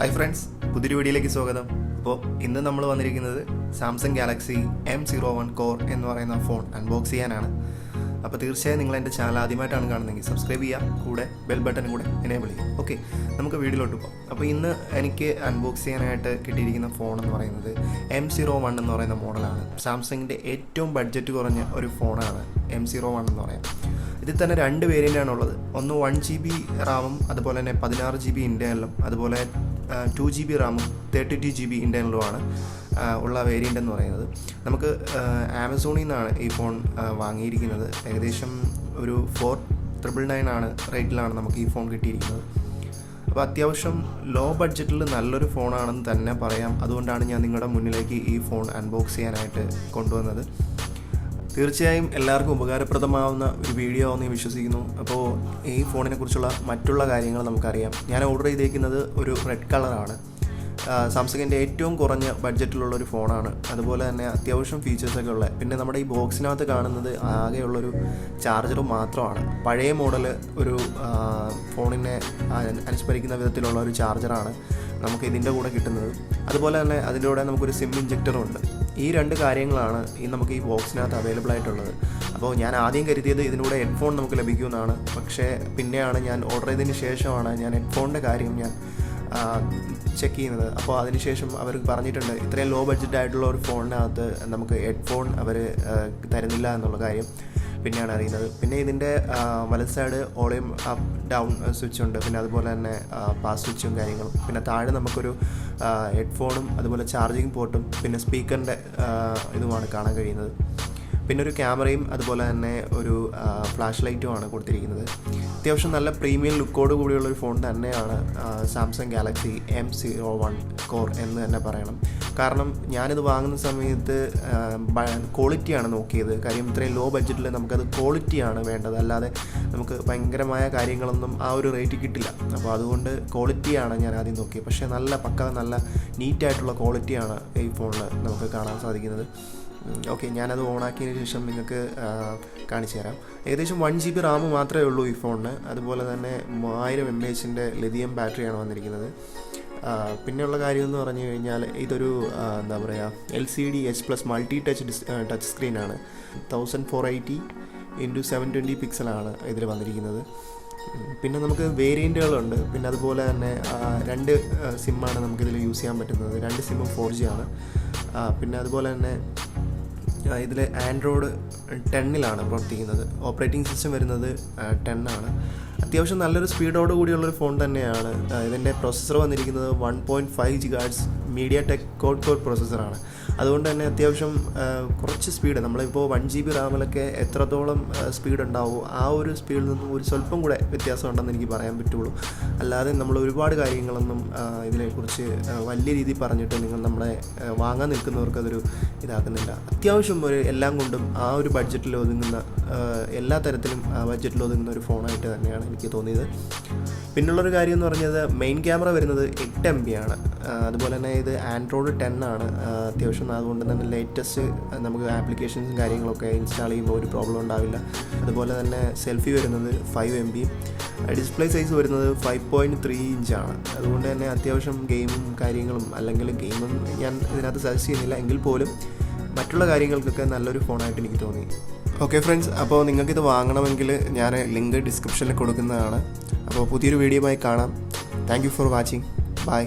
Hi friends, പുതിയൊരു വീഡിയോയിലേക്ക് സ്വാഗതം. അപ്പോൾ ഇന്ന് നമ്മൾ വന്നിരിക്കുന്നത് സാംസങ് ഗാലക്സി M01 Core എന്ന് പറയുന്ന ഫോൺ അൺബോക്സ് ചെയ്യാനാണ്. അപ്പോൾ തീർച്ചയായും നിങ്ങൾ എൻ്റെ ചാനൽ ആദ്യമായിട്ടാണ് കാണുന്നതെങ്കിൽ സബ്സ്ക്രൈബ് ചെയ്യുക, കൂടെ ബെൽ ബട്ടൺ കൂടെ എനേബിൾ ചെയ്യുക. ഓക്കെ, നമുക്ക് വീഡിയോയിലോട്ട് പോകാം. അപ്പോൾ ഇന്ന് എനിക്ക് അൺബോക്സ് ചെയ്യാനായിട്ട് കിട്ടിയിരിക്കുന്ന ഫോൺ എന്ന് പറയുന്നത് M01 എന്ന് പറയുന്ന മോഡലാണ്. സാംസങ്ങിൻ്റെ ഏറ്റവും ബഡ്ജറ്റ് കുറഞ്ഞ ഒരു ഫോണാണ് M01 എന്ന് പറയാം. ഇതിൽ തന്നെ രണ്ട് വേരിയൻ്റാണ് ഉള്ളത്. ഒന്ന് 1GB റാമും അതുപോലെ തന്നെ 16GB ഇൻറ്റേർണലും അതുപോലെ 2GB റാമും 32GB ഇൻറ്റേർണലുമാണ് ഉള്ള വേരിയൻ്റ് എന്ന് പറയുന്നത്. നമുക്ക് ആമസോണിൽ നിന്നാണ് ഈ ഫോൺ വാങ്ങിയിരിക്കുന്നത്. ഏകദേശം ഒരു 4999 ആണ് റേറ്റിലാണ് നമുക്ക് ഈ ഫോൺ കിട്ടിയിരിക്കുന്നത്. അപ്പോൾ അത്യാവശ്യം ലോ ബഡ്ജറ്റിൽ നല്ലൊരു ഫോണാണെന്ന് തന്നെ പറയാം. അതുകൊണ്ടാണ് ഞാൻ നിങ്ങളുടെ മുന്നിലേക്ക് ഈ ഫോൺ അൺബോക്സ് ചെയ്യാനായിട്ട് കൊണ്ടുവന്നത്. തീർച്ചയായും എല്ലാവർക്കും ഉപകാരപ്രദമാവുന്ന ഒരു വീഡിയോ ആണെന്ന് ഞാൻ വിശ്വസിക്കുന്നു. അപ്പോൾ ഈ ഫോണിനെ കുറിച്ചുള്ള മറ്റുള്ള കാര്യങ്ങൾ നമുക്കറിയാം. ഞാൻ ഓർഡർ ചെയ്തിരിക്കുന്നത് ഒരു റെഡ് കളറാണ്. സാംസങ്ങിൻ്റെ ഏറ്റവും കുറഞ്ഞ ബഡ്ജറ്റിലുള്ള ഒരു ഫോണാണ്. അതുപോലെ തന്നെ അത്യാവശ്യം ഫീച്ചേഴ്സൊക്കെ ഉള്ള, പിന്നെ നമ്മുടെ ഈ ബോക്സിനകത്ത് കാണുന്നത് ആകെയുള്ളൊരു ചാർജർ മാത്രമാണ്. പഴയ മോഡൽ ഒരു ഫോണിനെ അനുസ്മരിക്കുന്ന വിധത്തിലുള്ള ഒരു ചാർജറാണ് നമുക്ക് ഇതിൻ്റെ കൂടെ കിട്ടുന്നത്. അതുപോലെ തന്നെ അതിൻ്റെ കൂടെ നമുക്കൊരു സിം ഇഞ്ചക്ടറും ഉണ്ട്. ഈ രണ്ട് കാര്യങ്ങളാണ് നമുക്ക് ഈ ബോക്സിനകത്ത് അവൈലബിൾ ആയിട്ടുള്ളത്. അപ്പോൾ ഞാൻ ആദ്യം കരുതിയത് ഇതിലൂടെ ഹെഡ്ഫോൺ നമുക്ക് ലഭിക്കുമെന്നാണ്. പക്ഷേ പിന്നെയാണ് ഞാൻ ഓർഡർ ചെയ്തതിന് ശേഷമാണ് ഞാൻ ഹെഡ്ഫോണിൻ്റെ കാര്യം ഞാൻ ചെക്ക് ചെയ്യുന്നത്. അപ്പോൾ അതിനുശേഷം അവർ പറഞ്ഞിട്ടുണ്ട് ഇത്രയും ലോ ബഡ്ജറ്റ് ആയിട്ടുള്ള ഒരു ഫോണിനകത്ത് നമുക്ക് ഹെഡ്ഫോൺ അവർ തരുന്നില്ല എന്നുള്ള കാര്യം പിന്നെയാണ് അറിയുന്നത്. പിന്നെ ഇതിൻ്റെ വലത് side volume up down switch ഉണ്ട്. പിന്നെ അതുപോലെ തന്നെ പാസ് സ്വിച്ചും കാര്യങ്ങളും. പിന്നെ താഴെ നമുക്കൊരു ഹെഡ്ഫോണും അതുപോലെ ചാർജിങ് പോർട്ടും പിന്നെ സ്പീക്കറിൻ്റെ ഇതുമാണ് കാണാൻ കഴിയുന്നത്. പിന്നെ ഒരു ക്യാമറയും അതുപോലെ തന്നെ ഒരു ഫ്ലാഷ് ലൈറ്റുമാണ് കൊടുത്തിരിക്കുന്നത്. അത്യാവശ്യം നല്ല പ്രീമിയം ലുക്കോട് കൂടിയുള്ളൊരു ഫോൺ തന്നെയാണ് സാംസങ് ഗാലക്സി M01 Core എന്ന് തന്നെ പറയണം. കാരണം ഞാനിത് വാങ്ങുന്ന സമയത്ത് ക്വാളിറ്റിയാണ് നോക്കിയത്. കാര്യം ഇത്രയും ലോ ബഡ്ജറ്റിൽ നമുക്കത് ക്വാളിറ്റിയാണ് വേണ്ടത്, അല്ലാതെ നമുക്ക് ഭയങ്കരമായ കാര്യങ്ങളൊന്നും ആ ഒരു റേറ്റ് കിട്ടില്ല. അപ്പോൾ അതുകൊണ്ട് ക്വാളിറ്റിയാണ് ഞാൻ ആദ്യം നോക്കിയത്. പക്ഷേ നല്ല നീറ്റായിട്ടുള്ള ക്വാളിറ്റിയാണ് ഈ ഫോണിൽ നമുക്ക് കാണാൻ സാധിക്കുന്നത്. ഓക്കെ, ഞാനത് ഓണാക്കിയതിന് ശേഷം നിങ്ങൾക്ക് കാണിച്ചു തരാം. ഏകദേശം 1GB റാം മാത്രമേ ഉള്ളൂ ഈ ഫോണിന്. അതുപോലെ തന്നെ 1000 mAh ലിഥിയം ബാറ്ററിയാണ് വന്നിരിക്കുന്നത്. പിന്നെയുള്ള കാര്യം എന്ന് പറഞ്ഞു കഴിഞ്ഞാൽ ഇതൊരു എന്താ പറയുക LCD H+ മൾട്ടി ടച്ച് സ്ക്രീനാണ്. 1480x720 പിക്സലാണ് ഇതിൽ വന്നിരിക്കുന്നത്. പിന്നെ നമുക്ക് വേരിയൻറ്റുകളുണ്ട്. പിന്നെ അതുപോലെ തന്നെ 2 സിമ്മാണ് നമുക്കിതിൽ യൂസ് ചെയ്യാൻ പറ്റുന്നത്. 2 സിമ്മും 4G ആണ്. പിന്നെ അതുപോലെ തന്നെ ഇതിൽ ആൻഡ്രോയിഡ് 10 പ്രവർത്തിക്കുന്നത്. ഓപ്പറേറ്റിംഗ് സിസ്റ്റം വരുന്നത് 10 ആണ്. അത്യാവശ്യം നല്ലൊരു സ്പീഡോട് കൂടിയുള്ളൊരു ഫോൺ തന്നെയാണ്. ഇതിൻ്റെ പ്രൊസസ്സർ വന്നിരിക്കുന്നത് 1.5 GHz MediaTek Core പ്രോസസ്സറാണ്. അതുകൊണ്ട് തന്നെ അത്യാവശ്യം കുറച്ച് സ്പീഡ്, നമ്മളിപ്പോൾ 1GB റാമിലൊക്കെ എത്രത്തോളം സ്പീഡ് ഉണ്ടാവുമോ ആ ഒരു സ്പീഡിൽ നിന്നും ഒരു സ്വല്പം കൂടെ വ്യത്യാസം ഉണ്ടെന്ന് എനിക്ക് പറയാൻ പറ്റുള്ളൂ. അല്ലാതെ നമ്മൾ ഒരുപാട് കാര്യങ്ങളൊന്നും ഇതിനെക്കുറിച്ച് വലിയ രീതിയിൽ പറഞ്ഞിട്ട് നിങ്ങൾ നമ്മളെ വാങ്ങാൻ നിൽക്കുന്നവർക്ക് അതൊരു ഇതാക്കുന്നില്ല. അത്യാവശ്യം ഒരു എല്ലാം കൊണ്ടും ആ ഒരു ബഡ്ജറ്റിൽ ഒതുങ്ങുന്ന, എല്ലാ തരത്തിലും ബഡ്ജറ്റിൽ ഒതുങ്ങുന്ന ഒരു ഫോണായിട്ട് തന്നെയാണ് എനിക്ക് തോന്നിയത്. പിന്നുള്ളൊരു കാര്യം എന്ന് പറഞ്ഞത് മെയിൻ ക്യാമറ വരുന്നത് 8 MB ആണ്. അതുപോലെ തന്നെ ഇത് ആൻഡ്രോയിഡ് 10 ആണ്. അത്യാവശ്യം അതുകൊണ്ട് തന്നെ ലേറ്റസ്റ്റ് നമുക്ക് ആപ്ലിക്കേഷൻസും കാര്യങ്ങളൊക്കെ ഇൻസ്റ്റാൾ ചെയ്യുമ്പോൾ ഒരു പ്രോബ്ലം ഉണ്ടാവില്ല. അതുപോലെ തന്നെ സെൽഫി വരുന്നത് 5 MB. ഡിസ്പ്ലേ സൈസ് വരുന്നത് 5.3 ഇഞ്ചാണ്. അതുകൊണ്ട് തന്നെ അത്യാവശ്യം ഗെയിമും കാര്യങ്ങളും, അല്ലെങ്കിൽ ഗെയിമും ഞാൻ ഇതിനകത്ത് സജസ്റ്റ് ചെയ്യുന്നില്ല എങ്കിൽ പോലും മറ്റുള്ള കാര്യങ്ങൾക്കൊക്കെ നല്ലൊരു ഫോണായിട്ട് എനിക്ക് തോന്നി. ഓക്കെ ഫ്രണ്ട്സ്, അപ്പോൾ നിങ്ങൾക്കിത് വാങ്ങണമെങ്കിൽ ഞാൻ ലിങ്ക് ഡിസ്ക്രിപ്ഷനിൽ കൊടുക്കുന്നതാണ്. അപ്പോൾ പുതിയൊരു വീഡിയോയുമായി കാണാം. Thank you for watching. By.